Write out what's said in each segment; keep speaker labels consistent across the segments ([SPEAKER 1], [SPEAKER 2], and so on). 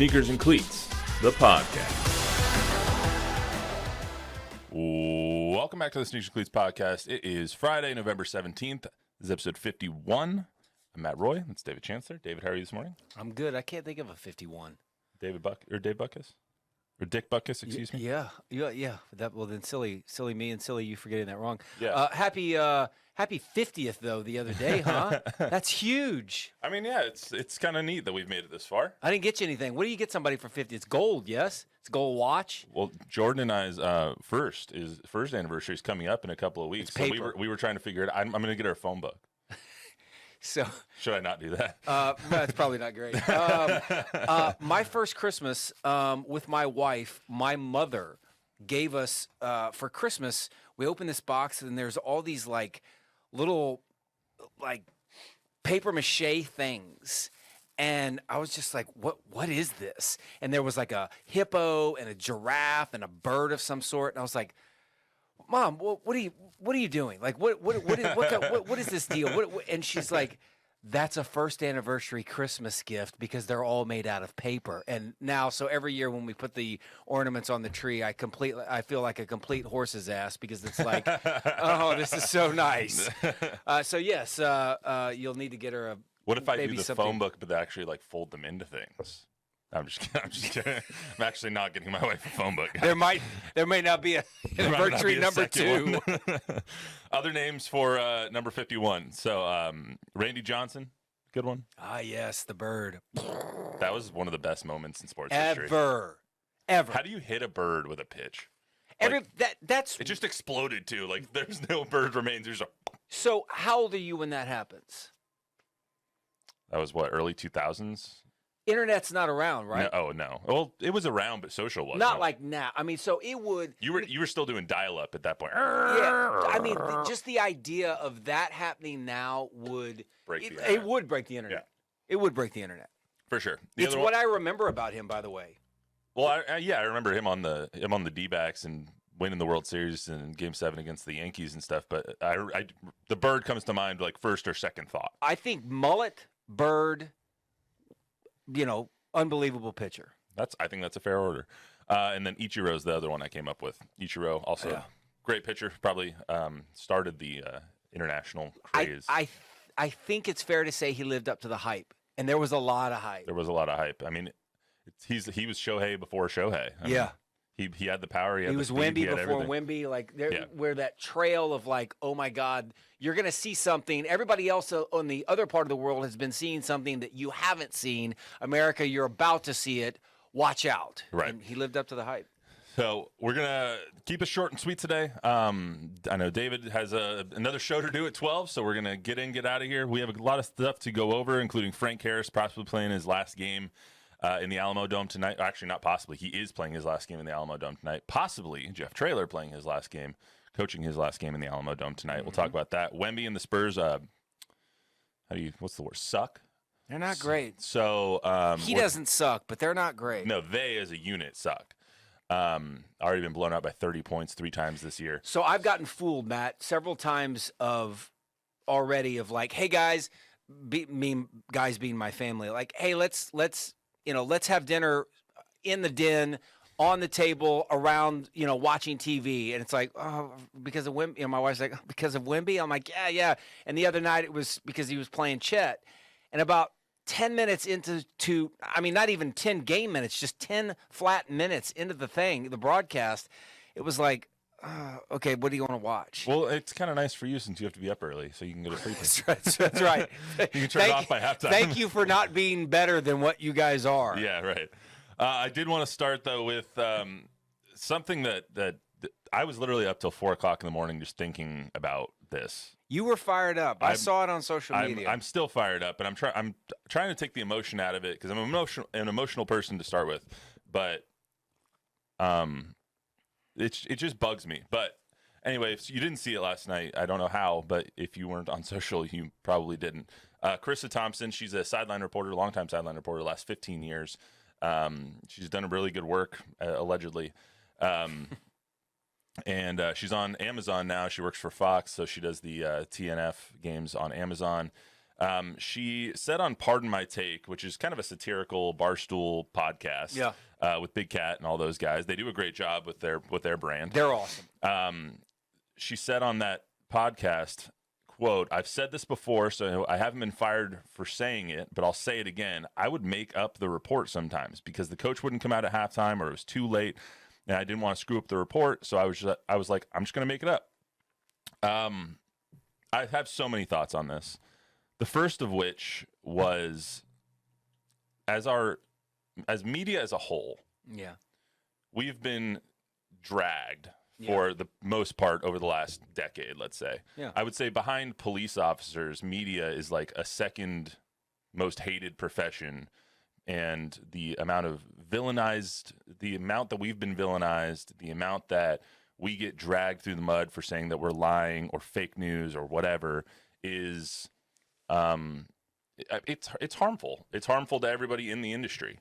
[SPEAKER 1] Sneakers and Cleats, the podcast. Welcome back to the Sneakers and Cleats podcast. It is Friday, November 17th. This is episode 51. I'm Matt Roy. That's David Chancellor. David, how are you this morning?
[SPEAKER 2] I'm good. I can't think of a 51.
[SPEAKER 1] Dave Buckus? Or Dick Buckus, excuse me?
[SPEAKER 2] Yeah. Well, then silly me and silly you for getting that wrong.
[SPEAKER 1] Yeah.
[SPEAKER 2] Happy 50th, though, the other day, huh? That's huge.
[SPEAKER 1] I mean, yeah, it's kind of neat that we've made it this far.
[SPEAKER 2] I didn't get you anything. What do you get somebody for 50? It's gold, yes? It's a gold watch?
[SPEAKER 1] Well, Jordan and I's first anniversary is coming up in a couple of weeks.
[SPEAKER 2] It's paper.
[SPEAKER 1] So we were trying to figure it out. I'm going to get her a phone book.
[SPEAKER 2] So
[SPEAKER 1] should I not do that?
[SPEAKER 2] That's probably not great. My first Christmas with my wife, my mother gave us for Christmas. We opened this box and there's all these little paper mache things, and I was just like, "What is this?" And there was like a hippo and a giraffe and a bird of some sort, and I was like, Mom, what are you doing? Like, what is this deal? And she's like, that's a first anniversary Christmas gift because they're all made out of paper. And now, so every year when we put the ornaments on the tree, I feel like a complete horse's ass because it's like, oh, this is so nice. So yes, you'll need to get her a.
[SPEAKER 1] What if I do the phone book, but they actually fold them into things? I'm just kidding. I'm actually not getting my wife a phone book.
[SPEAKER 2] There may not be an anniversary number 2.
[SPEAKER 1] Other names for number 51. So Randy Johnson, good one.
[SPEAKER 2] Ah, yes, the bird.
[SPEAKER 1] That was one of the best moments in sports history.
[SPEAKER 2] Ever.
[SPEAKER 1] How do you hit a bird with a pitch?
[SPEAKER 2] That's
[SPEAKER 1] it just exploded too. Like there's no bird remains. There's a.
[SPEAKER 2] So how old are you when that happens?
[SPEAKER 1] That was what, early 2000s.
[SPEAKER 2] Internet's not around, right?
[SPEAKER 1] No. Well, it was around, but social wasn't.
[SPEAKER 2] Not like now. I mean, so it would.
[SPEAKER 1] You were still doing dial-up at that point.
[SPEAKER 2] Yeah. I mean, just the idea of that happening now would
[SPEAKER 1] break the internet.
[SPEAKER 2] It would break the internet.
[SPEAKER 1] Yeah.
[SPEAKER 2] It would break the internet.
[SPEAKER 1] For sure.
[SPEAKER 2] It's what I remember about him, by the way.
[SPEAKER 1] Well, I remember him on the D-backs and winning the World Series in Game 7 against the Yankees and stuff. But the bird comes to mind like first or second thought.
[SPEAKER 2] I think mullet, bird. Unbelievable pitcher.
[SPEAKER 1] I think that's a fair order. And then Ichiro's the other one I came up with. Ichiro, also great pitcher, probably started the international craze.
[SPEAKER 2] I think it's fair to say he lived up to the hype, and there was a lot of hype.
[SPEAKER 1] I mean, he was Shohei before Shohei. I mean, he had the power. He was
[SPEAKER 2] Wemby before Wemby. Where that trail of oh my God, you're going to see something. Everybody else on the other part of the world has been seeing something that you haven't seen. America, you're about to see it. Watch out.
[SPEAKER 1] Right.
[SPEAKER 2] And he lived up to the hype.
[SPEAKER 1] So we're going to keep it short and sweet today. I know David has another show to do at 12, so we're going to get out of here. We have a lot of stuff to go over, including Frank Harris possibly playing his last game in the Alamo Dome tonight. Actually, not possibly. He is playing his last game in the Alamo Dome tonight. Possibly Jeff Traylor playing his last game, coaching his last game in the Alamo Dome tonight. Mm-hmm. We'll talk about that. Wemby and the Spurs, what's the word? Suck?
[SPEAKER 2] They're not great.
[SPEAKER 1] So
[SPEAKER 2] he doesn't suck, but they're not great.
[SPEAKER 1] No, they as a unit suck. Already been blown out by 30 points 3 times this year.
[SPEAKER 2] So I've gotten fooled, Matt, several times already of hey guys, guys being my family, hey, let's have dinner in the den, on the table, around, watching TV. And it's because of Wemby. My wife's like, because of Wemby? I'm like, yeah. And the other night it was because he was playing Chet. And about 10 minutes not even 10 game minutes, just 10 flat minutes into the broadcast, it was like, okay, what do you want to watch?
[SPEAKER 1] Well, it's kind of nice for you since you have to be up early, so you can go to sleep.
[SPEAKER 2] That's right.
[SPEAKER 1] You can turn it off by halftime.
[SPEAKER 2] Thank you for not being better than what you guys are.
[SPEAKER 1] Yeah, right. I did want to start, though, with something that I was literally up till 4 o'clock in the morning just thinking about this.
[SPEAKER 2] You were fired up. I saw it on social media.
[SPEAKER 1] I'm still fired up, and I'm trying to take the emotion out of it because I'm an emotional person to start with, but it just bugs me. But anyway, if you didn't see it last night, I don't know how, but if you weren't on social, you probably didn't. Carissa Thompson, she's a sideline reporter, longtime sideline reporter, last 15 years. She's done really good work, allegedly. And she's on Amazon now. She works for Fox, so she does the TNF games on Amazon. She said on Pardon My Take, which is kind of a satirical Barstool podcast, with Big Cat and all those guys. They do a great job with their brand.
[SPEAKER 2] They're awesome.
[SPEAKER 1] She said on that podcast, quote, "I've said this before, so I haven't been fired for saying it, but I'll say it again. I would make up the report sometimes because the coach wouldn't come out at halftime or it was too late, and I didn't want to screw up the report. So I was like, I'm just going to make it up." I have so many thoughts on this. The first of which was, as media as a whole, we've been dragged for the most part over the last decade, let's say. I would say behind police officers, media is like a second most hated profession, and the amount that we've been villainized, the amount that we get dragged through the mud for saying that we're lying or fake news or whatever is it's harmful. It's harmful to everybody in the industry.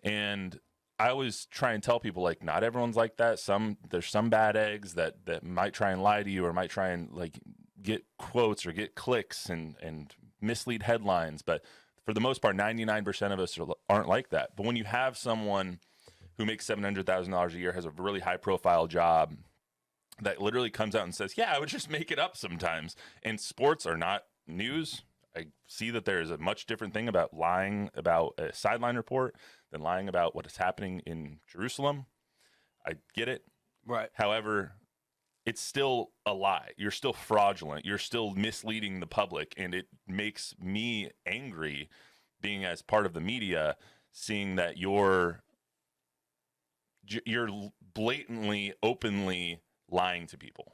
[SPEAKER 1] And I always try and tell people, like, not everyone's like that. There's some bad eggs that might try and lie to you or might try and like get quotes or get clicks and mislead headlines. But for the most part, 99% of us aren't like that. But when you have someone who makes $700,000 a year, has a really high profile job, that literally comes out and says, yeah, I would just make it up sometimes. And sports are not news. I see that there is a much different thing about lying about a sideline report than lying about what is happening in Jerusalem. I get it.
[SPEAKER 2] Right.
[SPEAKER 1] However, it's still a lie. You're still fraudulent. You're still misleading the public. And it makes me angry being as part of the media, seeing that you're blatantly, openly lying to people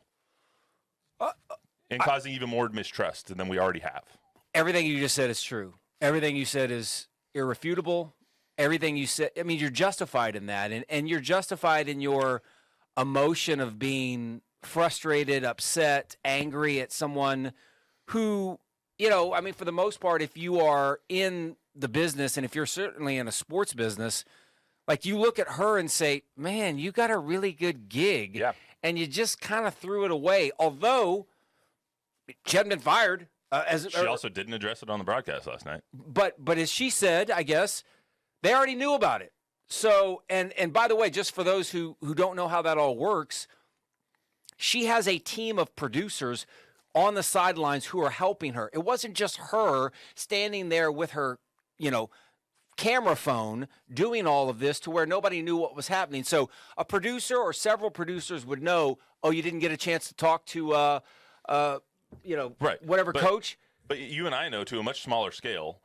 [SPEAKER 1] and causing even more mistrust than we already have.
[SPEAKER 2] Everything you just said is true. Everything you said is irrefutable. Everything you said, I mean, you're justified in that. And you're justified in your emotion of being frustrated, upset, angry at someone who, I mean, for the most part, if you are in the business and if you're certainly in a sports business, like you look at her and say, man, you got a really good gig.
[SPEAKER 1] Yeah.
[SPEAKER 2] And you just kind of threw it away. Although she hadn't been fired.
[SPEAKER 1] She also didn't address it on the broadcast last night.
[SPEAKER 2] But as she said, I guess, they already knew about it. So, and by the way, just for those who don't know how that all works, she has a team of producers on the sidelines who are helping her. It wasn't just her standing there with her, camera phone doing all of this to where nobody knew what was happening. So a producer or several producers would know, oh, you didn't get a chance to talk to
[SPEAKER 1] right.
[SPEAKER 2] whatever coach.
[SPEAKER 1] But you and I know to a much smaller scale,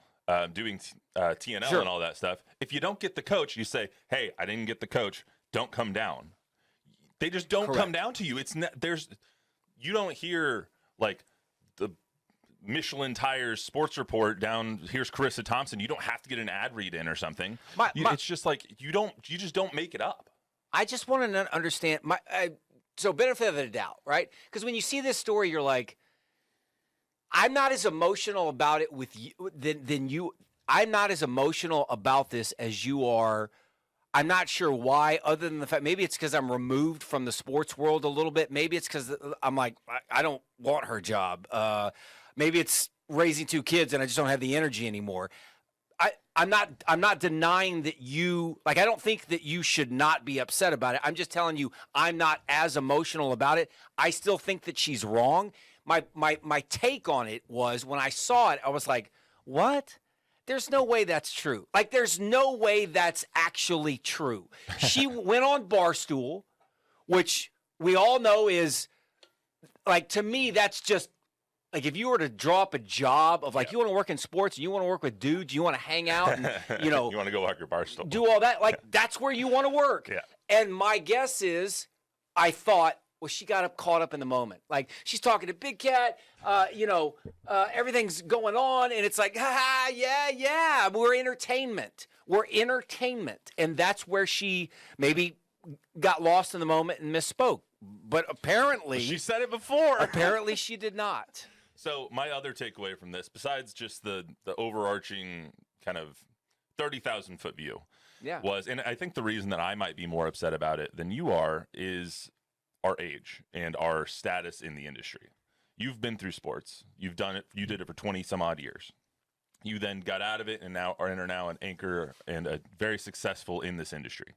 [SPEAKER 1] doing TNL
[SPEAKER 2] Sure.
[SPEAKER 1] and all that stuff, if you don't get the coach, you say, hey, I didn't get the coach, don't come down. They just don't
[SPEAKER 2] Correct.
[SPEAKER 1] come down to you. You don't hear like the Michelin Tires sports report down, here's Carissa Thompson. You don't have to get an ad read in or something. It's just like you just don't make it up.
[SPEAKER 2] I just want to understand so benefit of the doubt, right? Because when you see this story, you're like, I'm not as emotional about it with you than you. I'm not as emotional about this as you are. I'm not sure why, other than the fact maybe it's because I'm removed from the sports world a little bit. Maybe it's because I'm like, I don't want her job. Maybe it's raising two kids and I just don't have the energy anymore. I'm not denying that you, like, I don't think that you should not be upset about it. I'm just telling you I'm not as emotional about it. I still think that she's wrong. My take on it was when I saw it, I was like, what? There's no way that's true. Like, there's no way that's actually true. She went on Barstool, which we all know is, like, to me, that's just, like, if you were to draw up a job of, like, you want to work in sports, and you want to work with dudes, you want to hang out, and,
[SPEAKER 1] you want to go walk your Barstool.
[SPEAKER 2] Do all that, like, that's where you want to work.
[SPEAKER 1] Yeah.
[SPEAKER 2] And my guess is, I thought, well, she got caught up in the moment. Like, she's talking to Big Cat, everything's going on, and it's like, yeah, we're entertainment. And that's where she maybe got lost in the moment and misspoke. But apparently...
[SPEAKER 1] She said it before.
[SPEAKER 2] Apparently she did not.
[SPEAKER 1] So my other takeaway from this, besides just the overarching kind of 30,000-foot view, was, and I think the reason that I might be more upset about it than you are, is our age and our status in the industry. you've been through sports. You've done it. You did it for 20 some odd years. You then got out of it and now are an anchor and a very successful in this industry.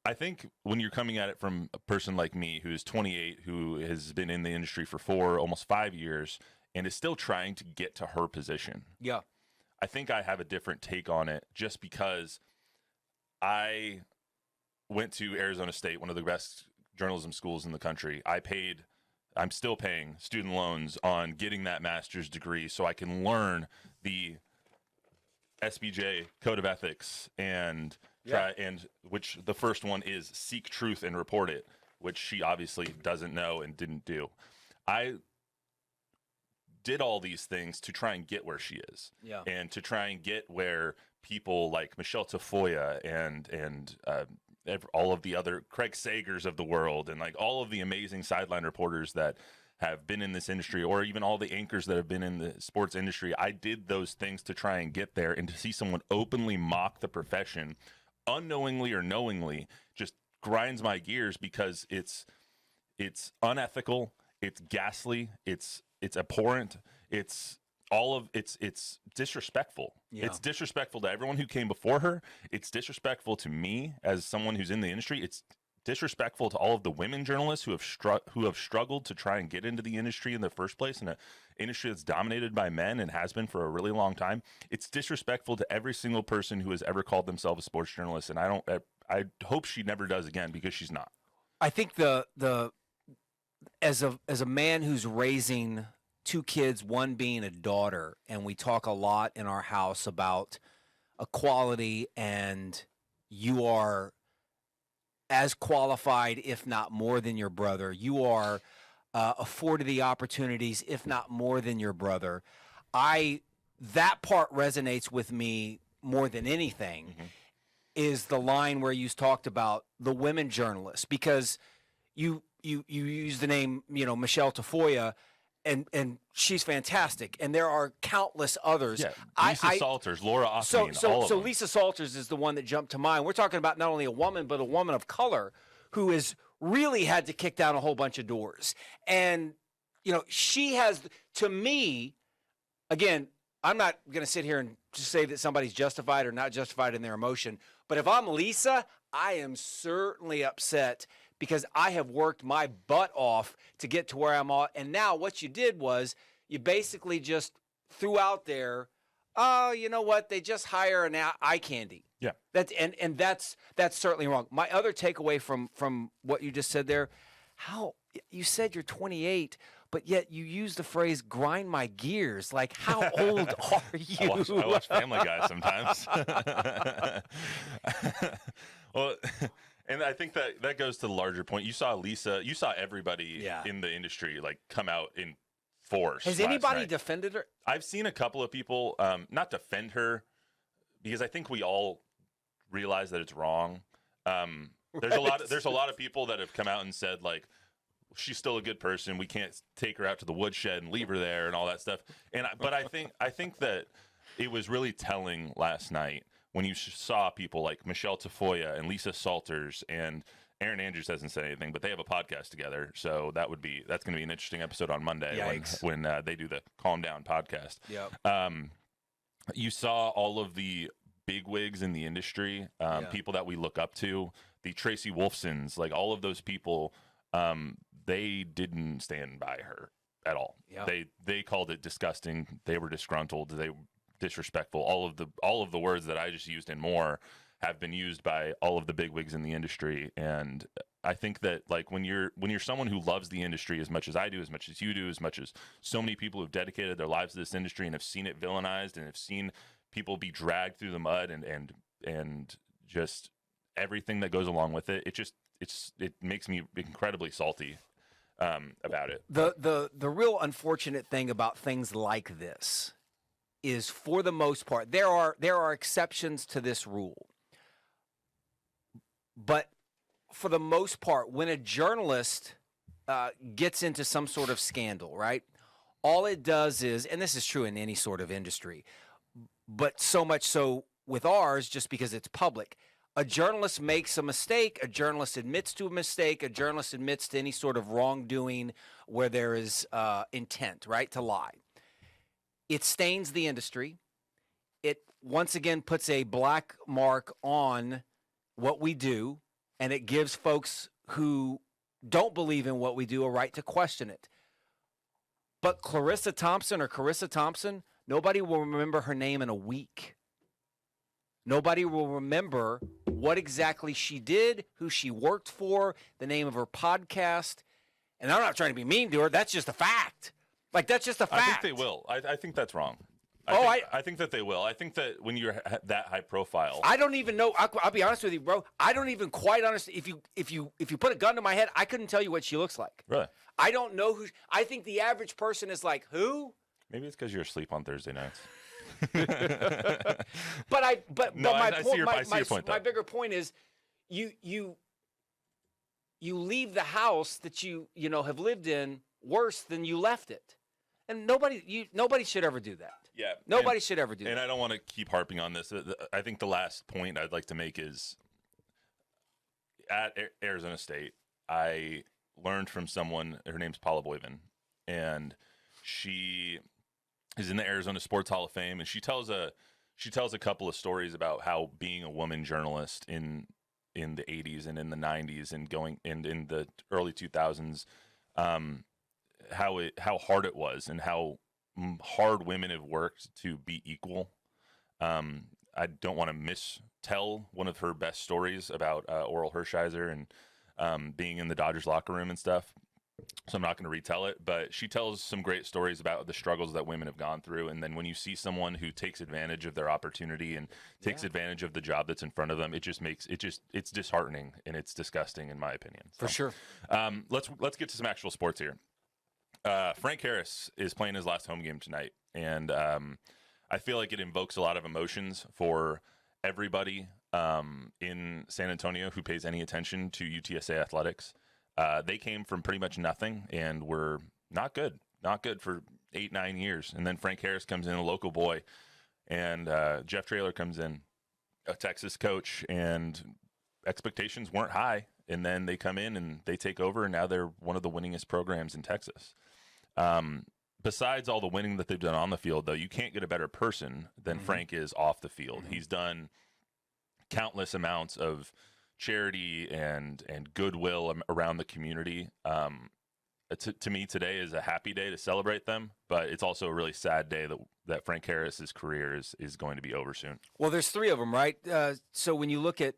[SPEAKER 1] I think when you're coming at it from a person like me who is 28, who has been in the industry for almost 5 years and is still trying to get to her position.
[SPEAKER 2] Yeah.
[SPEAKER 1] I think I have a different take on it just because I went to Arizona State, one of the best journalism schools in the country. I'm still paying student loans on getting that master's degree so I can learn the SBJ code of ethics and which the first one is seek truth and report it, which she obviously doesn't know and didn't do. I did all these things to try and get where she is, and to try and get where people like Michelle Tafoya and all of the other Craig Sagers of the world, and like all of the amazing sideline reporters that have been in this industry, or even all the anchors that have been in the sports industry. I did those things to try and get there, and to see someone openly mock the profession, unknowingly or knowingly, just grinds my gears because it's unethical, it's ghastly, it's abhorrent, it's disrespectful.
[SPEAKER 2] Yeah.
[SPEAKER 1] It's disrespectful to everyone who came before her. It's disrespectful to me as someone who's in the industry. It's disrespectful to all of the women journalists who have struggled to try and get into the industry in the first place, in an industry that's dominated by men and has been for a really long time. It's disrespectful to every single person who has ever called themselves a sports journalist, and I hope she never does again, because she's not.
[SPEAKER 2] I think as a man who's raising 2 kids, one being a daughter, and we talk a lot in our house about equality, and you are as qualified, if not more than your brother. You are afforded the opportunities, if not more than your brother. That part resonates with me more than anything. Mm-hmm. Is the line where you talked about the women journalists, because you use the name, Michelle Tafoya, and she's fantastic, and there are countless others.
[SPEAKER 1] Yeah, Lisa Salters, Laura Othman,
[SPEAKER 2] so Lisa Salters is the one that jumped to mind. We're talking about not only a woman, but a woman of color who has really had to kick down a whole bunch of doors. And, she has, to me, again, I'm not going to sit here and just say that somebody's justified or not justified in their emotion, but if I'm Lisa, I am certainly upset, because I have worked my butt off to get to where I'm at. And now what you did was you basically just threw out there, oh, you know what? They just hire an eye candy.
[SPEAKER 1] Yeah.
[SPEAKER 2] That's certainly wrong. My other takeaway from what you just said there, how you said you're 28, but yet you use the phrase grind my gears. Like, how old are you?
[SPEAKER 1] I watch Family Guy sometimes. Well, and I think that goes to the larger point. You saw Lisa, you saw everybody in the industry like come out in force.
[SPEAKER 2] Has anybody defended her?
[SPEAKER 1] I've seen a couple of people not defend her, because I think we all realize that it's wrong. There's a lot of people that have come out and said, like, she's still a good person, we can't take her out to the woodshed and leave her there and all that stuff. But I think that it was really telling last night when you saw people like Michelle Tafoya and Lisa Salters, and Aaron Andrews hasn't said anything, but they have a podcast together, so that's going to be an interesting episode on Monday when they do the Calm Down podcast.
[SPEAKER 2] Yep.
[SPEAKER 1] You saw all of the bigwigs in the industry, people that we look up to, the Tracy Wolfsons, like all of those people. They didn't stand by her at all.
[SPEAKER 2] Yeah.
[SPEAKER 1] They called it disgusting. They were disgruntled. They were disrespectful. All of the words that I just used and more have been used by all of the bigwigs in the industry. And I think that, like, when you're someone who loves the industry as much as I do, as much as you do, as much as so many people who've dedicated their lives to this industry and have seen it villainized and have seen people be dragged through the mud and just everything that goes along with it, it makes me incredibly salty about it.
[SPEAKER 2] The real unfortunate thing about things like this is, for the most part, there are exceptions to this rule, but for the most part, when a journalist gets into some sort of scandal, right, all it does is, and this is true in any sort of industry, but so much so with ours, just because it's public, a journalist makes a mistake, a journalist admits to a mistake, a journalist admits to any sort of wrongdoing where there is intent, right, to lie. It stains the industry. It once again puts a black mark on what we do, and it gives folks who don't believe in what we do a right to question it. But Carissa Thompson, nobody will remember her name in a week. Nobody will remember what exactly she did, who she worked for, the name of her podcast. And I'm not trying to be mean to her. That's just a fact. Like, that's just a fact.
[SPEAKER 1] I think they will. I think that's wrong. I think that they will. I think that when you're that high profile,
[SPEAKER 2] I don't even know. I'll be honest with you, bro. I don't even quite understand. If you put a gun to my head, I couldn't tell you what she looks like.
[SPEAKER 1] Really?
[SPEAKER 2] I don't know who. I think the average person is like, who?
[SPEAKER 1] Maybe it's because you're asleep on Thursday nights.
[SPEAKER 2] I see your point. My
[SPEAKER 1] though.
[SPEAKER 2] bigger point is, you leave the house that you have lived in worse than you left it, and nobody should ever do that.
[SPEAKER 1] Yeah,
[SPEAKER 2] nobody should ever do that.
[SPEAKER 1] And I don't want to keep harping on this. I think the last point I'd like to make is at Arizona State, I learned from someone. Her name's Paula Boyven, and she is in the Arizona Sports Hall of Fame, and she tells a couple of stories about how being a woman journalist in the 80s and in the 90s and in the early 2000s, how hard it was and how hard women have worked to be equal. I don't want to mistell one of her best stories about Oral Hershiser and being in the Dodgers locker room and stuff. So I'm not going to retell it, but she tells some great stories about the struggles that women have gone through. And then when you see someone who takes advantage of their opportunity and takes advantage of the job that's in front of them, it's disheartening and it's disgusting in my opinion.
[SPEAKER 2] For sure.
[SPEAKER 1] Let's get to some actual sports here. Frank Harris is playing his last home game tonight. And I feel like it invokes a lot of emotions for everybody in San Antonio who pays any attention to UTSA athletics. They came from pretty much nothing and were not good for 8-9 years. And then Frank Harris comes in, a local boy, and Jeff Traylor comes in, a Texas coach, and expectations weren't high. And then they come in and they take over, and now they're one of the winningest programs in Texas. Besides all the winning that they've done on the field, though, you can't get a better person than Frank is off the field. He's done countless amounts of charity and goodwill around the community. To me, today is a happy day to celebrate them, but it's also a really sad day that Frank Harris's career is going to be over soon.
[SPEAKER 2] Well, there's three of them, right? So when you look at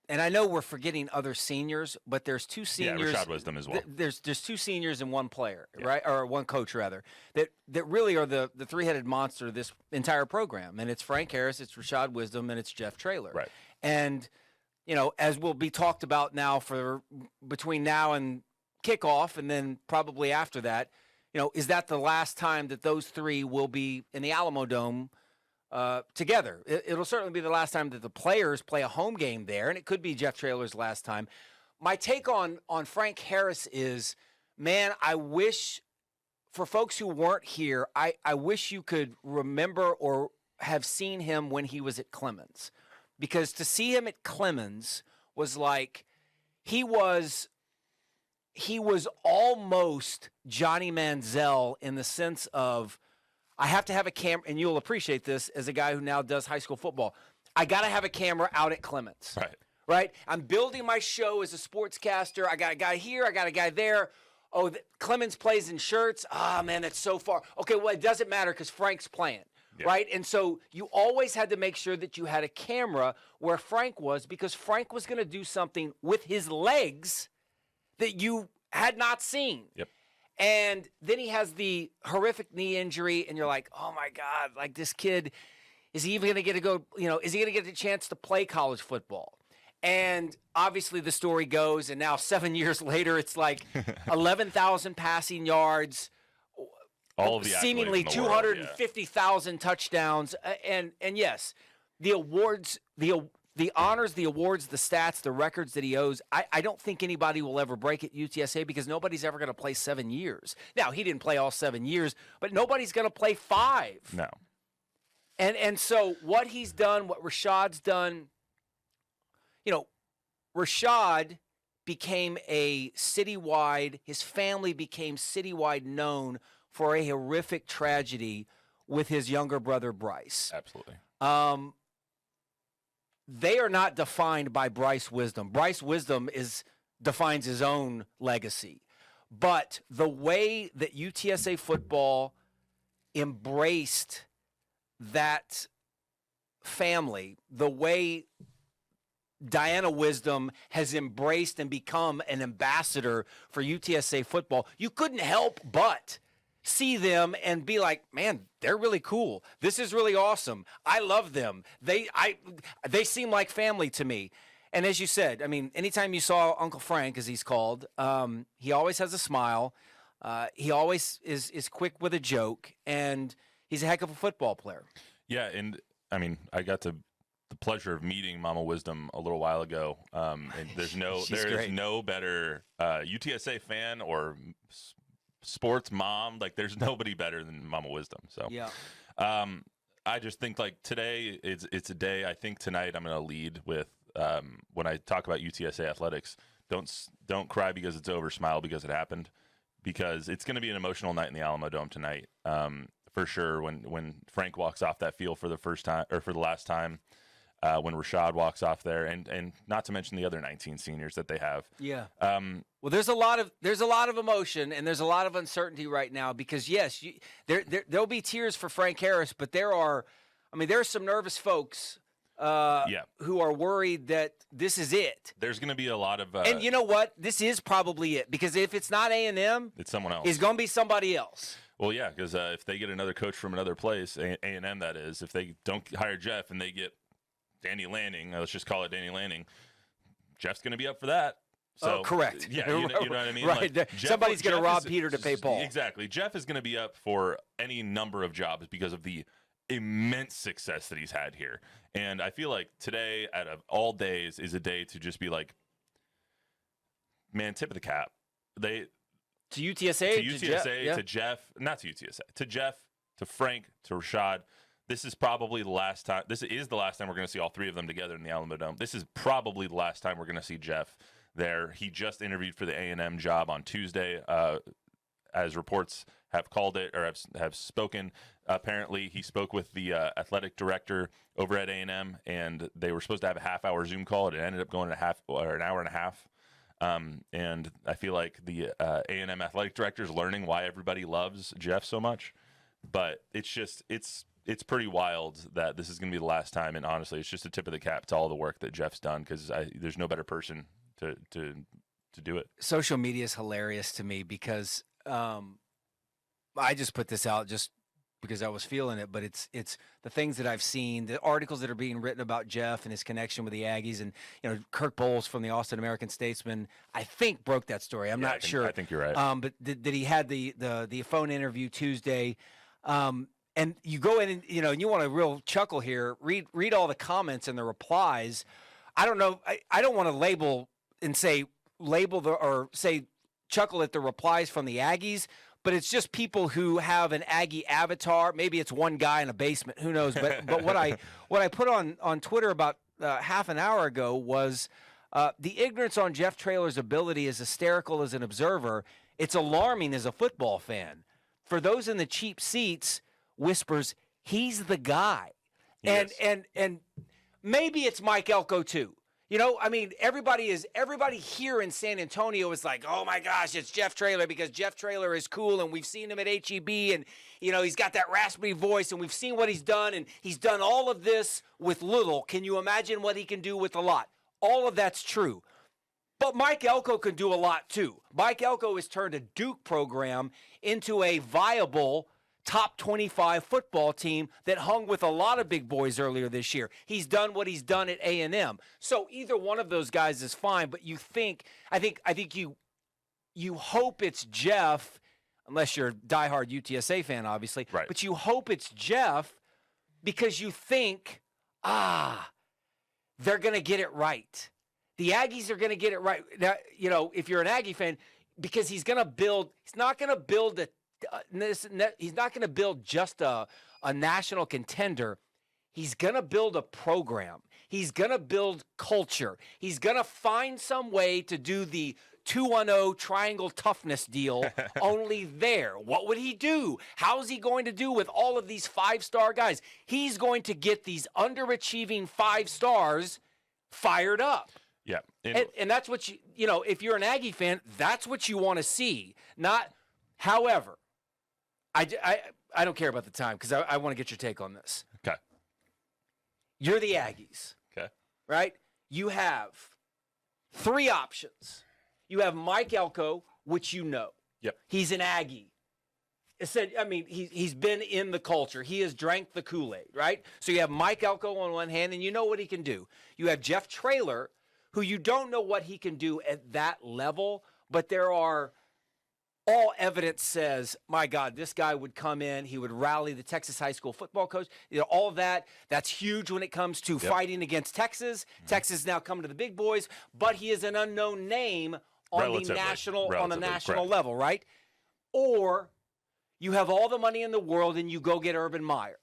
[SPEAKER 2] and I know we're forgetting other seniors, but there's two seniors.
[SPEAKER 1] Yeah, Rashad Wisdom as well.
[SPEAKER 2] There's two seniors and one player, right? Or one coach, rather, that really are the three-headed monster of this entire program. And it's Frank Harris, it's Rashad Wisdom, and it's Jeff Traylor.
[SPEAKER 1] Right.
[SPEAKER 2] And, as will be talked about now for between now and kickoff, and then probably after that, is that the last time that those three will be in the Alamo Dome together? It'll certainly be the last time that the players play a home game there, and it could be Jeff Traylor's last time. My take on Frank Harris is, man, I wish, for folks who weren't here, I wish you could remember or have seen him when he was at Clemens. Because to see him at Clemens was like he was almost Johnny Manziel in the sense of, I have to have a camera, and you'll appreciate this as a guy who now does high school football. I got to have a camera out at Clemens. Right? I'm building my show as a sportscaster. I got a guy here. I got a guy there. Oh, Clemens plays in shirts. Ah, man, that's so far. Okay, well, it doesn't matter because Frank's playing. Yeah. Right? And so you always had to make sure that you had a camera where Frank was, because Frank was going to do something with his legs that you had not seen.
[SPEAKER 1] Yep.
[SPEAKER 2] And then he has the horrific knee injury, and you're like, oh, my God, like this kid, is he even going to get to go, is he going to get the chance to play college football? And obviously the story goes, and now 7 years later, it's like 11,000 passing yards,
[SPEAKER 1] all of the
[SPEAKER 2] seemingly 250,000 touchdowns. And yes, the awards, the honors, the awards, the stats, the records that he owes, I don't think anybody will ever break at UTSA because nobody's ever going to play 7 years. Now, he didn't play all 7 years, but nobody's going to play 5.
[SPEAKER 1] No.
[SPEAKER 2] And so what he's done, what Rashad's done, Rashad became his family became citywide known for a horrific tragedy with his younger brother, Bryce.
[SPEAKER 1] Absolutely.
[SPEAKER 2] They are not defined by Bryce Wisdom. Bryce Wisdom defines his own legacy. But the way that UTSA football embraced that family, the way Diana Wisdom has embraced and become an ambassador for UTSA football, you couldn't help but see them and be like, man, they're really cool. This is really awesome. I love them. They seem like family to me. And as you said, I mean, anytime you saw Uncle Frank, as he's called, he always has a smile. He always is quick with a joke, and he's a heck of a football player.
[SPEAKER 1] Yeah, and I mean, I got the pleasure of meeting Mama Wisdom a little while ago. And there is no better UTSA fan or sports mom. Like, there's nobody better than Mama Wisdom. So
[SPEAKER 2] yeah.
[SPEAKER 1] I just think like today it's a day. I think tonight I'm going to lead with when I talk about UTSA athletics. Don't cry because it's over. Smile because it happened. Because it's going to be an emotional night in the Alamo Dome tonight, for sure. When Frank walks off that field for the first time or for the last time, when Rashad walks off there, and not to mention the other 19 seniors that they have.
[SPEAKER 2] Yeah. Well, there's a lot of emotion and there's a lot of uncertainty right now because yes, there'll be tears for Frank Harris, but there are some nervous folks. Who are worried that this is it.
[SPEAKER 1] There's going to be a lot of
[SPEAKER 2] and you know what? This is probably it because if it's not A&M,
[SPEAKER 1] it's someone else.
[SPEAKER 2] It's going to be somebody else.
[SPEAKER 1] Well, yeah, because if they get another coach from another place, A&M that is, if they don't hire Jeff and they get Danny Lanning, let's just call it Danny Lanning, Jeff's going to be up for that. So,
[SPEAKER 2] correct.
[SPEAKER 1] Yeah, you know what I mean?
[SPEAKER 2] Right.
[SPEAKER 1] Like,
[SPEAKER 2] Somebody's going to rob Peter to pay Paul.
[SPEAKER 1] Exactly. Jeff is going to be up for any number of jobs because of the immense success that he's had here. And I feel like today, out of all days, is a day to just be like, man, tip of the cap.
[SPEAKER 2] To UTSA,
[SPEAKER 1] to Jeff, not to UTSA, to Jeff, to Frank, to Rashad. This is probably the last time. This is the last time we're going to see all three of them together in the Alamo Dome. This is probably the last time we're going to see Jeff there. He just interviewed for the A&M job on Tuesday, as reports have called it or have spoken. Apparently, he spoke with the athletic director over at A&M, and they were supposed to have a half-hour Zoom call. It ended up going an hour and a half. And I feel like the A&M athletic director is learning why everybody loves Jeff so much. But it's pretty wild that this is going to be the last time. And honestly, it's just a tip of the cap to all the work that Jeff's done because there's no better person to do it.
[SPEAKER 2] Social media is hilarious to me because I just put this out just because I was feeling it, but it's the things that I've seen, the articles that are being written about Jeff and his connection with the Aggies, and Kirk Bowles from the Austin American-Statesman, I think broke that story. I'm not sure.
[SPEAKER 1] I think you're right.
[SPEAKER 2] But that he had the phone interview Tuesday, and you go in and and you want a real chuckle here. Read all the comments and the replies. I don't know. I don't want to say chuckle at the replies from the Aggies. But it's just people who have an Aggie avatar. Maybe it's one guy in a basement. Who knows? But what I put on Twitter about half an hour ago was the ignorance on Jeff Traylor's ability is hysterical as an observer. It's alarming as a football fan. For those in the cheap seats, whispers, he's the guy.
[SPEAKER 1] Yes.
[SPEAKER 2] And maybe it's Mike Elko too. Everybody here in San Antonio is like, oh my gosh, it's Jeff Traylor because Jeff Traylor is cool and we've seen him at HEB and, he's got that raspy voice and we've seen what he's done and he's done all of this with little. Can you imagine what he can do with a lot? All of that's true. But Mike Elko can do a lot too. Mike Elko has turned a Duke program into a viable top 25 football team that hung with a lot of big boys earlier this year. He's done what he's done at A&M. So either one of those guys is fine, but I think you hope it's Jeff, unless you're a diehard UTSA fan, obviously.
[SPEAKER 1] Right.
[SPEAKER 2] But you hope it's Jeff because you think, they're going to get it right. The Aggies are going to get it right. Now, if you're an Aggie fan, because he's not going to build just a national contender. He's going to build a program. He's going to build culture. He's going to find some way to do the 2-1-0 triangle toughness deal only there. What would he do? How's he going to do with all of these 5-star guys? He's going to get these underachieving 5 stars fired up.
[SPEAKER 1] Yeah.
[SPEAKER 2] And that's what you know, if you're an Aggie fan, that's what you want to see. Not, however, I don't care about the time because I want to get your take on this.
[SPEAKER 1] Okay.
[SPEAKER 2] You're the Aggies.
[SPEAKER 1] Okay.
[SPEAKER 2] Right? You have 3 options. You have Mike Elko, which you know.
[SPEAKER 1] Yep.
[SPEAKER 2] He's an Aggie. I mean, he's been in the culture. He has drank the Kool-Aid, right? So you have Mike Elko on one hand, and you know what he can do. You have Jeff Traylor, who you don't know what he can do at that level, but all evidence says, my God, this guy would come in, he would rally the Texas high school football coach. You know, all of that's huge when it comes to fighting against Texas. Mm-hmm. Texas now come to the big boys, but he is an unknown name on the national level, right? Or you have all the money in the world and you go get Urban Meyer,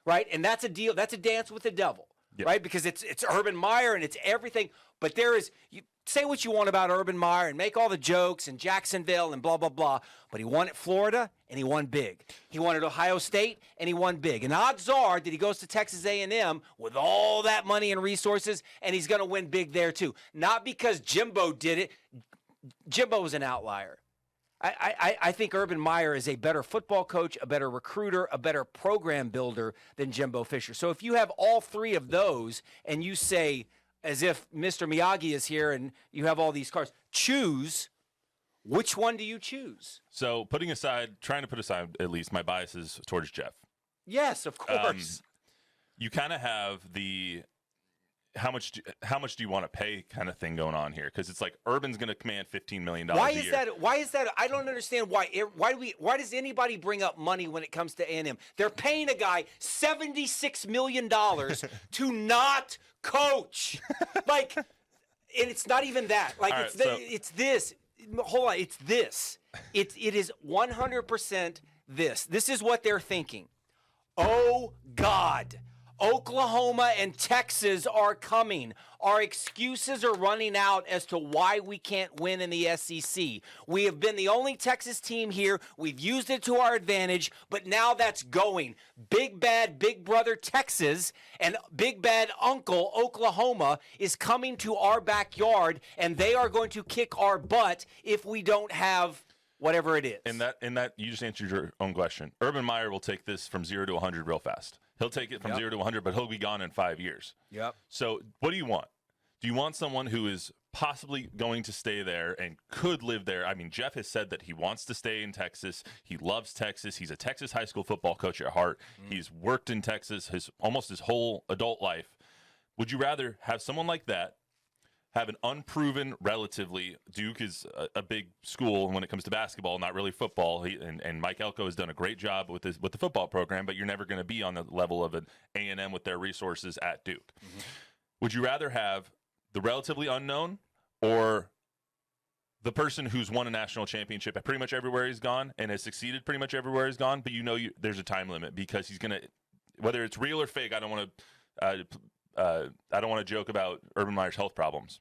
[SPEAKER 2] right? And that's a deal. That's a dance with the devil, right? Because it's Urban Meyer and it's everything. But you say what you want about Urban Meyer and make all the jokes and Jacksonville and blah, blah, blah. But he won at Florida and he won big. He won at Ohio State and he won big. And odds are that he goes to Texas A&M with all that money and resources and he's going to win big there too. Not because Jimbo did it. Jimbo was an outlier. I think Urban Meyer is a better football coach, a better recruiter, a better program builder than Jimbo Fisher. So if you have all 3 of those and you say, as if Mr. Miyagi is here and you have all these cards, choose, which one do you choose?
[SPEAKER 1] So trying to put aside at least my biases towards Jeff.
[SPEAKER 2] Yes, of course.
[SPEAKER 1] You kind of have the how much do you want to pay kind of thing going on here, because it's like Urban's going to command $15 million a year.
[SPEAKER 2] Why is that? I don't understand why does anybody bring up money when it comes to A&M? They're paying a guy $76 million to not coach. Like, and it's not even that. Like, it's this. Hold on, it's this. It is 100% this. This is what they're thinking. Oh God. Oklahoma and Texas are coming. Our excuses are running out as to why we can't win in the SEC. We have been the only Texas team here. We've used it to our advantage, but now that's going. Big bad big brother Texas and big bad uncle Oklahoma is coming to our backyard, and they are going to kick our butt if we don't have whatever it is.
[SPEAKER 1] And that you just answered your own question. Urban Meyer will take this from 0 to 100 real fast. He'll take it from 0 to 100, but he'll be gone in 5 years.
[SPEAKER 2] Yep.
[SPEAKER 1] So what do you want? Do you want someone who is possibly going to stay there and could live there? I mean, Jeff has said that he wants to stay in Texas. He loves Texas. He's a Texas high school football coach at heart. Mm-hmm. He's worked in Texas almost his whole adult life. Would you rather have someone like that, have an unproven, relatively, Duke is a big school when it comes to basketball, not really football. And Mike Elko has done a great job with the football program, but you're never going to be on the level of an A&M with their resources at Duke. Mm-hmm. Would you rather have the relatively unknown or the person who's won a national championship pretty much everywhere he's gone and has succeeded pretty much everywhere he's gone, but there's a time limit because he's going to, whether it's real or fake, I don't want to joke about Urban Meyer's health problems.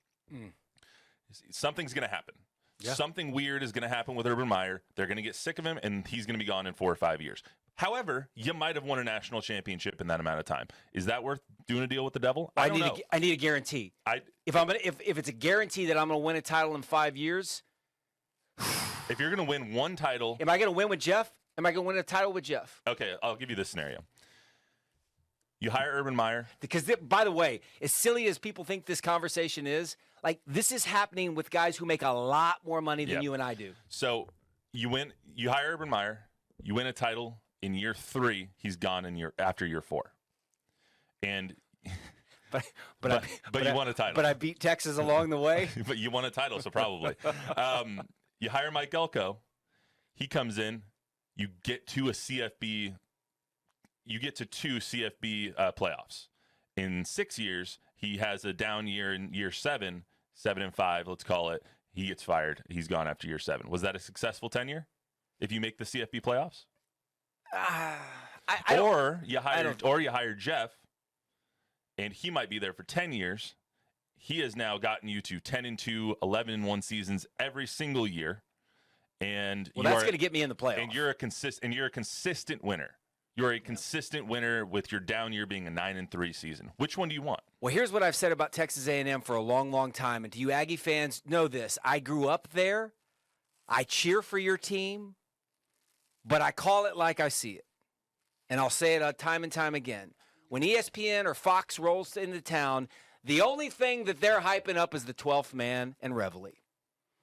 [SPEAKER 1] Something's going to happen. Yeah. Something weird is going to happen with Urban Meyer. They're going to get sick of him, and he's going to be gone in 4 or 5 years. However, you might have won a national championship in that amount of time. Is that worth doing a deal with the devil? I don't know.
[SPEAKER 2] I need a guarantee. If it's a guarantee that I'm going to win a title in 5 years,
[SPEAKER 1] if you're going to win one title,
[SPEAKER 2] am I going to win with Jeff? Am I going to win a title with Jeff?
[SPEAKER 1] Okay, I'll give you this scenario. You hire Urban Meyer.
[SPEAKER 2] Because, by the way, as silly as people think this conversation is, like, this is happening with guys who make a lot more money than you and I do.
[SPEAKER 1] So you hire Urban Meyer, you win a title in year 3, he's gone after year 4. And but you won a title.
[SPEAKER 2] But I beat Texas along the way.
[SPEAKER 1] But you won a title, so probably. You hire Mike Elko, he comes in, you get to a CFB. You get to 2 CFB playoffs. In 6 years, he has a down year in year 7, 7-5, let's call it. He gets fired. He's gone after year 7. Was that a successful tenure if you make the CFB playoffs? Or you hire Jeff, and he might be there for 10 years. He has now gotten you to 10-2, 11-1 seasons every single year. And
[SPEAKER 2] that's going to get me in the playoffs.
[SPEAKER 1] And you're a consistent winner. You're a consistent winner with your down year being a 9-3 season. Which one do you want?
[SPEAKER 2] Well, here's what I've said about Texas A&M for a long, long time. And to you Aggie fans, know this. I grew up there. I cheer for your team, but I call it like I see it. And I'll say it time and time again. When ESPN or Fox rolls into town, the only thing that they're hyping up is the 12th man and Reveille.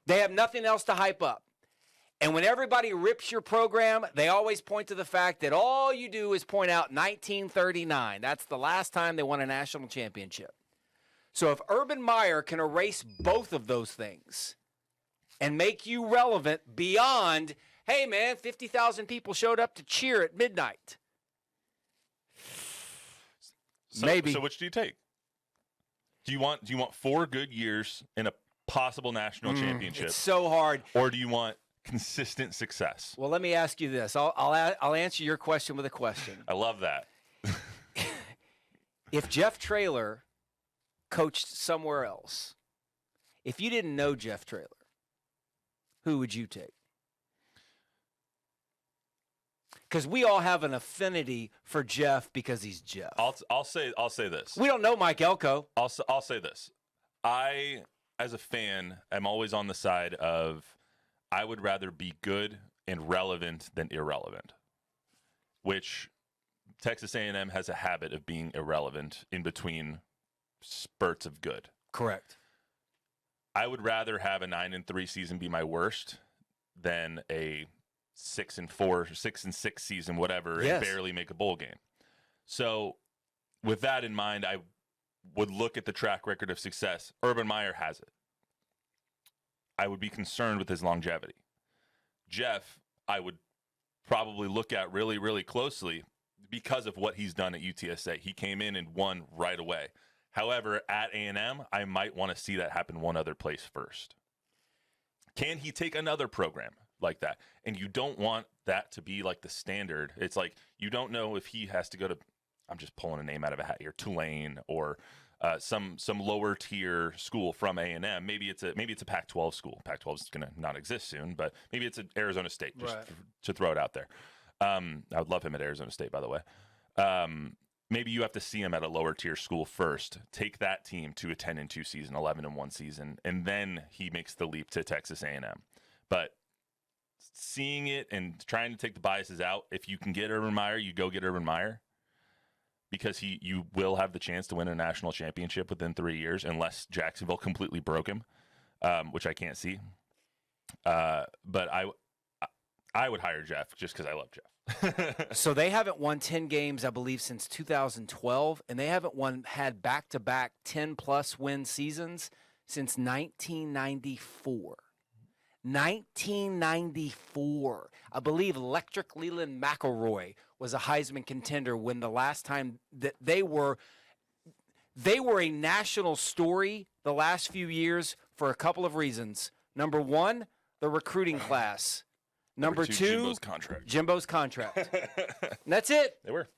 [SPEAKER 2] They have nothing else to hype up. And when everybody rips your program, they always point to the fact that all you do is point out 1939. That's the last time they won a national championship. So if Urban Meyer can erase both of those things and make you relevant beyond, hey, man, 50,000 people showed up to cheer at midnight. Maybe.
[SPEAKER 1] So which do you take? Do you want 4 good years in a possible national championship?
[SPEAKER 2] It's so hard.
[SPEAKER 1] Or do you want consistent success?
[SPEAKER 2] Well, let me ask you this. I'll answer your question with a question.
[SPEAKER 1] I love that.
[SPEAKER 2] If Jeff Traylor coached somewhere else, if you didn't know Jeff Traylor, who would you take? Because we all have an affinity for Jeff because he's Jeff.
[SPEAKER 1] I'll say this.
[SPEAKER 2] We don't know Mike Elko.
[SPEAKER 1] I'll say this. I, as a fan, am always on the side of I would rather be good and relevant than irrelevant, which Texas A&M has a habit of being irrelevant in between spurts of good.
[SPEAKER 2] Correct.
[SPEAKER 1] I would rather have a 9-3 season be my worst than a 6-4, 6-6 season, whatever,
[SPEAKER 2] Yes.
[SPEAKER 1] and barely make a bowl game. So with that in mind, I would look at the track record of success. Urban Meyer has it. I would be concerned with his longevity. Jeff, I would probably look at really, really closely because of what he's done at UTSA. He came in and won right away. However, at A&M, I might want to see that happen one other place first. Can he take another program like that? And you don't want that to be like the standard. It's like you don't know if he has to go to, I'm just pulling a name out of a hat here, Tulane or some lower tier school from A&M. Maybe it's a Pac-12 school. Pac-12 is going to not exist soon, but maybe it's an Arizona State, just to throw it out there. I would love him at Arizona State, by the way. Maybe you have to see him at a lower tier school first, take that team to a 10-2 season, 11-1 season, and then he makes the leap to Texas A&M. But seeing it and trying to take the biases out, if you can get Urban Meyer, you go get Urban Meyer, because you will have the chance to win a national championship within 3 years unless Jacksonville completely broke him, which I can't see. But I would hire Jeff just because I love Jeff.
[SPEAKER 2] So they haven't won 10 games, I believe, since 2012, and they haven't had back-to-back 10-plus win seasons since 1994. 1994. I believe Electric Leland McElroy was a Heisman contender when the last time that they were a national story the last few years for a couple of reasons. Number one, the recruiting class. Number two, Jimbo's contract. And that's it.
[SPEAKER 1] They were.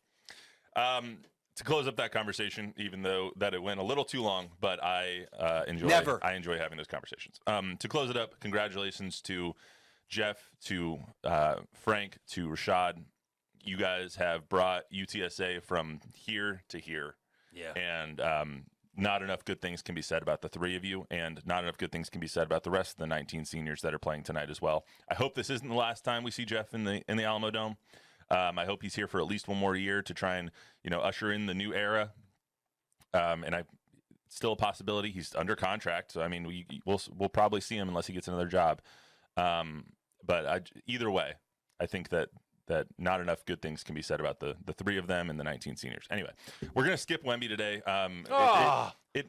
[SPEAKER 1] To close up that conversation, even though that it went a little too long, but I enjoy having those conversations. To close it up, congratulations to Jeff, to Frank, to Rashad. You guys have brought UTSA from here to here.
[SPEAKER 2] Yeah.
[SPEAKER 1] And not enough good things can be said about the three of you, and not enough good things can be said about the rest of the 19 seniors that are playing tonight as well. I hope this isn't the last time we see Jeff in the Alamo Dome. I hope he's here for at least one more year to try and usher in the new era. And it's still a possibility. He's under contract, so I mean we'll probably see him unless he gets another job. But either way, I think that not enough good things can be said about the three of them and the 19 seniors. Anyway, we're going to skip Wemby today. Do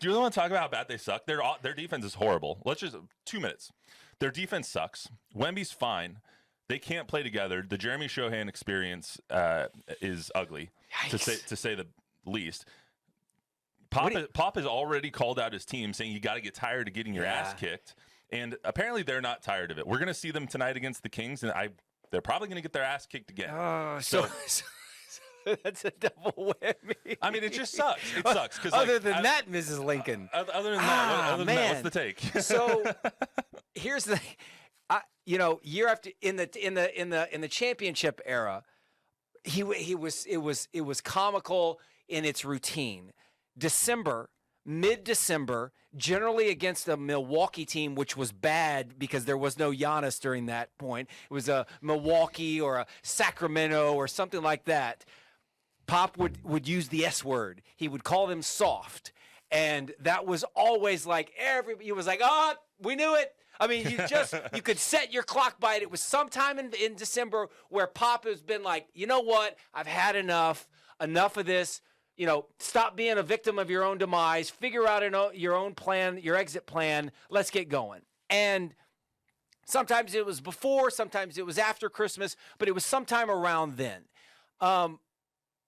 [SPEAKER 1] you really want to talk about how bad they suck? Their defense is horrible. Let's just 2 minutes. Their defense sucks. Wemby's fine. They can't play together. The Jeremy Shohan experience is ugly, to say the least. Pop has already called out his team, saying you got to get tired of getting your ass kicked. And apparently they're not tired of it. We're going to see them tonight against the Kings, and they're probably going to get their ass kicked again.
[SPEAKER 2] That's a double whammy.
[SPEAKER 1] I mean, it just sucks. It sucks.
[SPEAKER 2] Other than that, Mrs. Lincoln.
[SPEAKER 1] Other than that, what's the take?
[SPEAKER 2] So here's the, year after in the championship era, it was comical in its routine. Mid-December, generally against a Milwaukee team, which was bad because there was no Giannis during that point. It was a Milwaukee or a Sacramento or something like that. Pop would use the S word. He would call them soft. And that was always like he was like, oh, we knew it. I mean, you could set your clock by it. It was sometime in December where Pop has been like, you know what? I've had enough of this. Stop being a victim of your own demise. Figure out your own plan, your exit plan. Let's get going. And sometimes it was before, sometimes it was after Christmas, but it was sometime around then.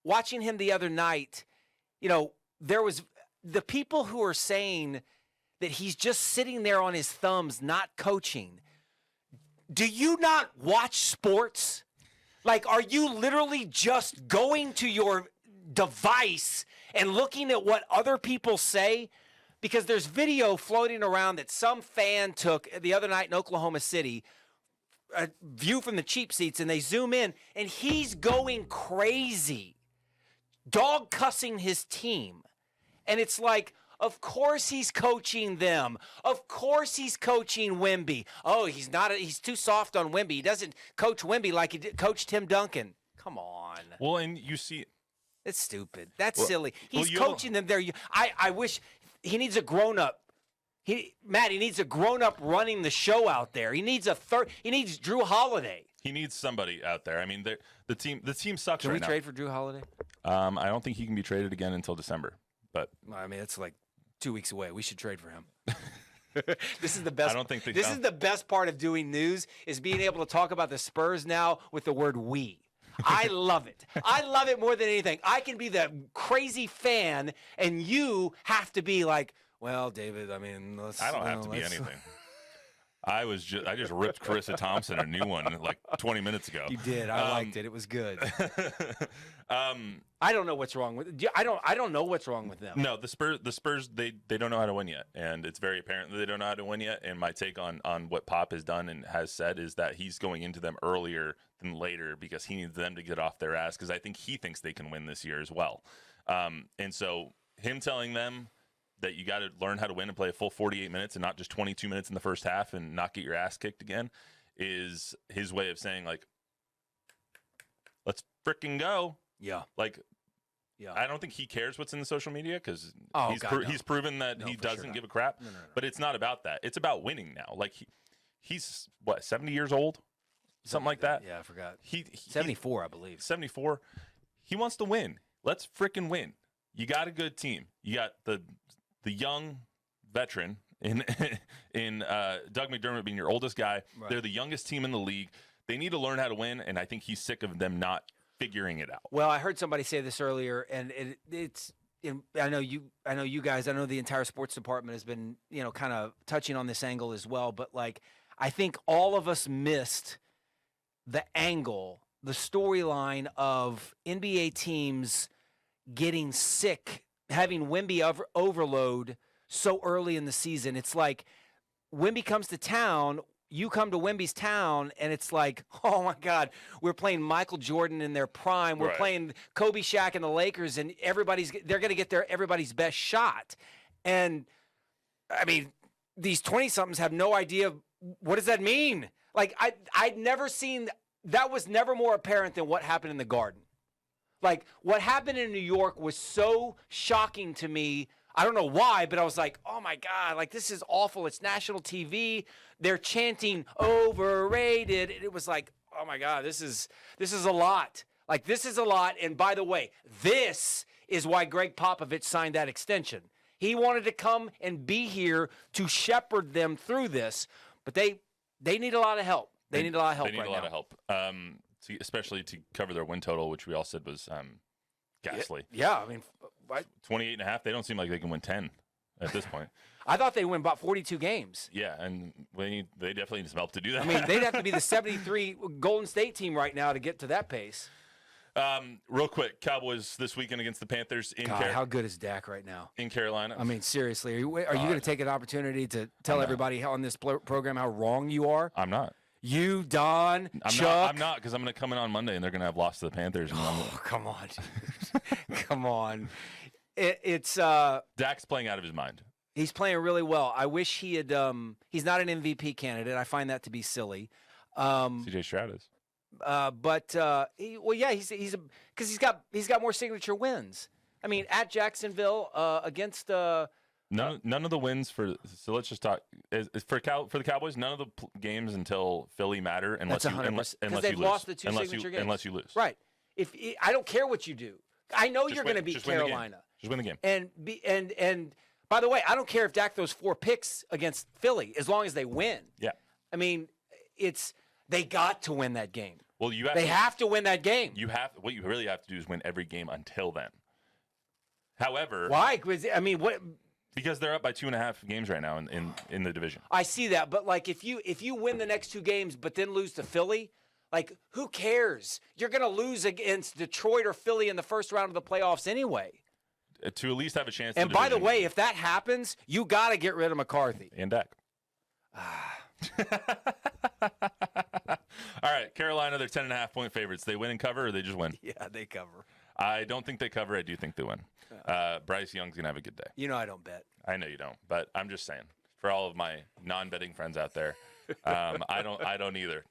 [SPEAKER 2] Watching him the other night, there was the people who are saying that he's just sitting there on his thumbs, not coaching. Do you not watch sports? Like, are you literally just going to your device and looking at what other people say? Because there's video floating around that some fan took the other night in Oklahoma City, a view from the cheap seats, and they zoom in, and he's going crazy, dog cussing his team. And it's like, of course he's coaching them. Of course he's coaching Wemby. Oh, he's too soft on Wemby. He doesn't coach Wemby like he coached Tim Duncan. Come on.
[SPEAKER 1] Well, and you see,
[SPEAKER 2] it's stupid. That's silly. He's coaching them there. I wish he needs a grown-up. He needs a grown-up running the show out there. He needs he needs Drew Holiday.
[SPEAKER 1] He needs somebody out there. I mean, the team sucks
[SPEAKER 2] right now. Can we
[SPEAKER 1] now.
[SPEAKER 2] trade for Drew Holiday?
[SPEAKER 1] I don't think he can be traded again until December. But
[SPEAKER 2] I mean, it's like 2 weeks away. We should trade for him. This is the best.
[SPEAKER 1] I don't think
[SPEAKER 2] this is the best part of doing news is being able to talk about the Spurs now with the word "we." I love it. I love it more than anything. I can be the crazy fan, and you have to be like, well, David, I mean,
[SPEAKER 1] I don't have to be anything. I just ripped Carissa Thompson a new one like 20 minutes ago.
[SPEAKER 2] You did. I liked it. It was good. I don't know what's wrong with I don't know what's wrong with them.
[SPEAKER 1] No, the Spurs they don't know how to win yet, and it's very apparent that they don't know how to win yet. And my take on what Pop has done and has said is that he's going into them earlier than later because he needs them to get off their ass because I think he thinks they can win this year as well. And so him telling them that you got to learn how to win and play a full 48 minutes and not just 22 minutes in the first half and not get your ass kicked again is his way of saying, like, let's fricking go.
[SPEAKER 2] Yeah.
[SPEAKER 1] Like,
[SPEAKER 2] yeah.
[SPEAKER 1] I don't think he cares what's in the social media because he's proven that he doesn't give a crap.
[SPEAKER 2] No.
[SPEAKER 1] But it's not about that. It's about winning now. Like, he's, 70 years old? Something like that?
[SPEAKER 2] Yeah, I forgot.
[SPEAKER 1] He
[SPEAKER 2] 74, I believe.
[SPEAKER 1] 74. He wants to win. Let's fricking win. You got a good team. You got the young veteran in Doug McDermott being your oldest guy. Right. They're the youngest team in the league. They need to learn how to win, and I think he's sick of them not figuring it out.
[SPEAKER 2] Well, I heard somebody say this earlier, and I know you guys, I know the entire sports department has been, kind of touching on this angle as well, but like I think all of us missed the angle, the storyline of NBA teams getting sick, having Wemby overload so early in the season. It's like Wemby comes to town, you come to Wemby's town, and it's like, oh my God, we're playing Michael Jordan in their prime. We're playing Kobe, Shaq, and the Lakers, and they're going to get everybody's best shot. And I mean, these 20-somethings have no idea what does that mean. Like I'd never seen that was never more apparent than what happened in the Garden. Like, what happened in New York was so shocking to me. I don't know why, but I was like, oh, my God, like, this is awful. It's national TV. They're chanting overrated. And it was like, oh, my God, this is a lot. Like, this is a lot. And by the way, this is why Greg Popovich signed that extension. He wanted to come and be here to shepherd them through this. But they need a lot of help. They need a lot of help right now.
[SPEAKER 1] They need a lot of help. Especially to cover their win total, which we all said was ghastly.
[SPEAKER 2] Yeah, I mean,
[SPEAKER 1] 28.5. They don't seem like they can win 10 at this point.
[SPEAKER 2] I thought they win about 42 games.
[SPEAKER 1] Yeah, and they definitely need some help to do that.
[SPEAKER 2] I mean, they'd have to be the 73 Golden State team right now to get to that pace.
[SPEAKER 1] Real quick, Cowboys this weekend against the Panthers in
[SPEAKER 2] God, how good is Dak right now?
[SPEAKER 1] in Carolina.
[SPEAKER 2] I mean, seriously, are you going to take an opportunity to tell everybody on this program how wrong you are?
[SPEAKER 1] I'm not.
[SPEAKER 2] You, Don, Chuck.
[SPEAKER 1] I'm not, because I'm going to come in on Monday and they're going to have lost to the Panthers. And
[SPEAKER 2] Oh, come on, dude. Come on. It's
[SPEAKER 1] Dak's playing out of his mind.
[SPEAKER 2] he's playing really well. I wish he had. He's not an MVP candidate. I find that to be silly.
[SPEAKER 1] CJ Stroud is.
[SPEAKER 2] He's because he's got more signature wins. I mean, at Jacksonville against.
[SPEAKER 1] None of the wins so let's just talk for the Cowboys. None of the games until Philly matter unless
[SPEAKER 2] That's 100%. Because they've lost the two signature games.
[SPEAKER 1] Unless you lose.
[SPEAKER 2] Right. I don't care what you do. I know you're going to beat Carolina.
[SPEAKER 1] Just win the game.
[SPEAKER 2] And by the way, I don't care if Dak throws 4 picks against Philly as long as they win.
[SPEAKER 1] Yeah.
[SPEAKER 2] I mean, they got to win that game.
[SPEAKER 1] Well,
[SPEAKER 2] they have to win that game.
[SPEAKER 1] What you really have to do is win every game until then. However,
[SPEAKER 2] why? I mean, what?
[SPEAKER 1] Because they're up by 2.5 games right now in the division.
[SPEAKER 2] I see that, but like if you win the next 2 games, but then lose to Philly, like who cares? You're going to lose against Detroit or Philly in the first round of the playoffs anyway.
[SPEAKER 1] To at least have a chance.
[SPEAKER 2] And by the way, if that happens, you got to get rid of McCarthy
[SPEAKER 1] and Dak. All right, Carolina, they're 10.5-point favorites. They win and cover, or they just win?
[SPEAKER 2] Yeah, they cover.
[SPEAKER 1] I don't think they cover. I do think they win. Bryce Young's going to have a good day.
[SPEAKER 2] You know I don't bet.
[SPEAKER 1] I know you don't, but I'm just saying. For all of my non-betting friends out there, I don't either.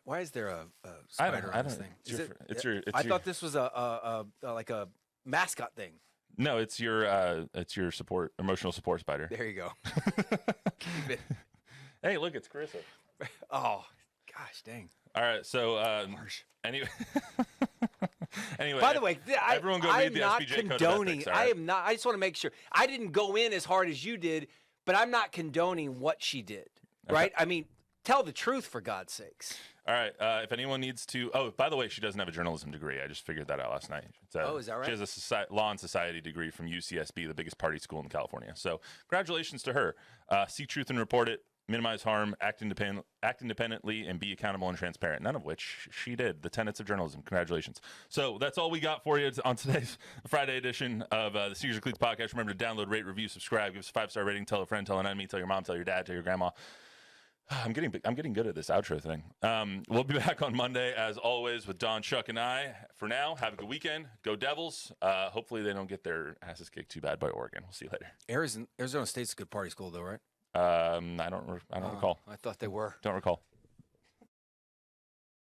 [SPEAKER 2] Why is there a spider on this thing? I thought this was a mascot thing.
[SPEAKER 1] No, it's your emotional support spider.
[SPEAKER 2] There you go. Keep it.
[SPEAKER 1] Hey, look, it's Carissa.
[SPEAKER 2] Oh, gosh, dang.
[SPEAKER 1] All right, so anyway.
[SPEAKER 2] By the way,
[SPEAKER 1] everyone go read the SPJ code of ethics.
[SPEAKER 2] I am not. I just want to make sure. I didn't go in as hard as you did, but I'm not condoning what she did.
[SPEAKER 1] Okay.
[SPEAKER 2] Right? I mean, tell the truth for God's sakes.
[SPEAKER 1] All right. If anyone needs to, by the way, she doesn't have a journalism degree. I just figured that out last night.
[SPEAKER 2] Is that right?
[SPEAKER 1] She has a law and society degree from UCSB, the biggest party school in California. So congratulations to her. See truth and report it. Minimize harm, act independently, and be accountable and transparent, none of which she did. The tenets of journalism. Congratulations. So that's all we got for you on today's Friday edition of the Sneakers and Cleats podcast. Remember to download, rate, review, subscribe, give us a 5-star rating, tell a friend, tell an enemy, tell your mom, tell your dad, tell your grandma. I'm getting good at this outro thing. We'll be back on Monday, as always, with Don, Chuck, and I. For now, have a good weekend. Go Devils. Hopefully they don't get their asses kicked too bad by Oregon. We'll see you later.
[SPEAKER 2] Arizona State's a good party school, though, right?
[SPEAKER 1] I don't recall.
[SPEAKER 2] I thought they were.
[SPEAKER 1] Don't recall.